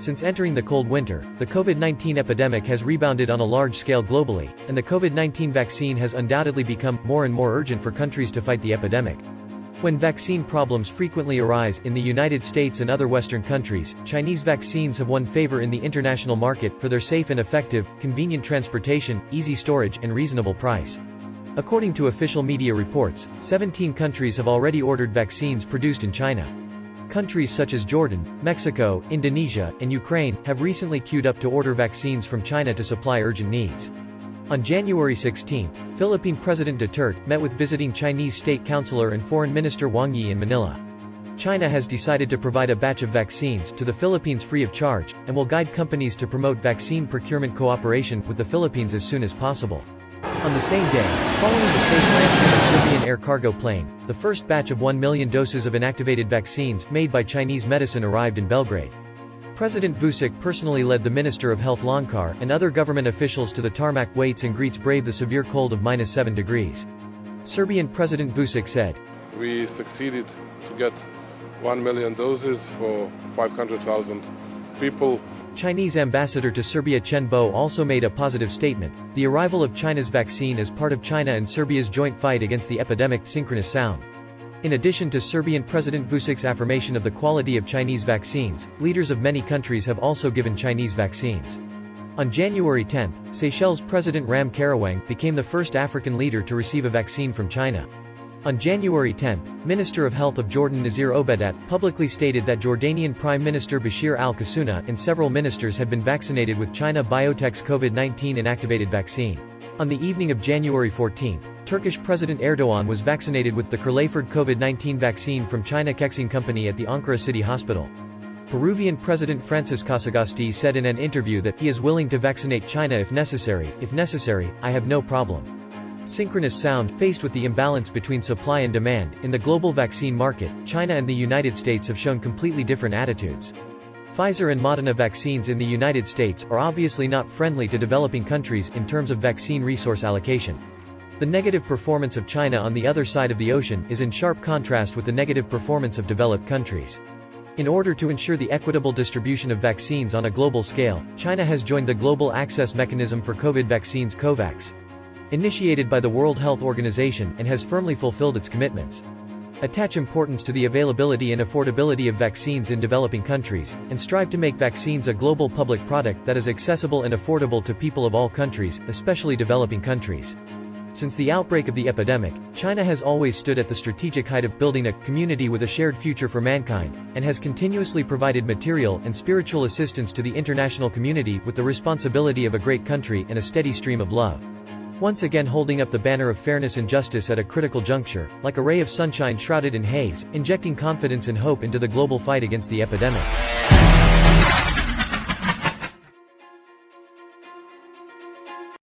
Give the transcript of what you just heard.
Since entering the cold winter, the COVID-19 epidemic has rebounded on a large scale globally, and the COVID-19 vaccine has undoubtedly become more and more urgent for countries to fight the epidemic. When vaccine problems frequently arise in the United States and other Western countries, Chinese vaccines have won favor in the international market for their safe and effective, convenient transportation, easy storage, and reasonable price. According to official media reports, 17 countries have already ordered vaccines produced in China. Countries such as Jordan, Mexico, Indonesia, and Ukraine have recently queued up to order vaccines from China to supply urgent needs. On January 16, Philippine President Duterte met with visiting Chinese State Councilor and Foreign Minister Wang Yi in Manila. China has decided to provide a batch of vaccines to the Philippines free of charge, and will guide companies to promote vaccine procurement cooperation with the Philippines as soon as possible. On the same day, following the safe landing of a Serbian air cargo plane, the first batch of 1 million doses of inactivated vaccines made by Chinese medicine arrived in Belgrade. President Vučić personally led the Minister of Health Lončar and other government officials to the tarmac waits and greets brave the severe cold of -7 degrees. Serbian President Vučić said, "We succeeded to get 1 million doses for 500,000 people." Chinese ambassador to Serbia Chen Bo also made a positive statement. The arrival of China's vaccine is part of China and Serbia's joint fight against the epidemic, synchronous sound. In addition to Serbian President Vučić's affirmation of the quality of Chinese vaccines, leaders of many countries have also given Chinese vaccines. On January 10, Seychelles President Ram Karawang became the first African leader to receive a vaccine from China. On January 10, Minister of Health of Jordan Nazir Obadat publicly stated that Jordanian Prime Minister Bashir al-Qasuna and several ministers had been vaccinated with China Biotech's COVID-19 inactivated vaccine. On the evening of January 14, Turkish President Erdogan was vaccinated with the Kurlaford COVID-19 vaccine from China Kexing Company at the Ankara City Hospital. Peruvian President Francis Casagasti said in an interview that he is willing to vaccinate China if necessary. If necessary, I have no problem. Synchronous sound. Faced with the imbalance between supply and demand in the global vaccine market, China and the United States have shown completely different attitudes. Pfizer and Moderna vaccines in the United States are obviously not friendly to developing countries in terms of vaccine resource allocation. The negative performance of China on the other side of the ocean is in sharp contrast with the negative performance of developed countries. In order to ensure the equitable distribution of vaccines on a global scale, China has joined the Global Access Mechanism for COVID Vaccines (COVAX), initiated by the World Health Organization, and has firmly fulfilled its commitments. Attach importance to the availability and affordability of vaccines in developing countries, and strive to make vaccines a global public product that is accessible and affordable to people of all countries, especially developing countries. Since the outbreak of the epidemic, China has always stood at the strategic height of building a community with a shared future for mankind, and has continuously provided material and spiritual assistance to the international community with the responsibility of a great country and a steady stream of love. Once again holding up the banner of fairness and justice at a critical juncture, like a ray of sunshine shrouded in haze, injecting confidence and hope into the global fight against the epidemic.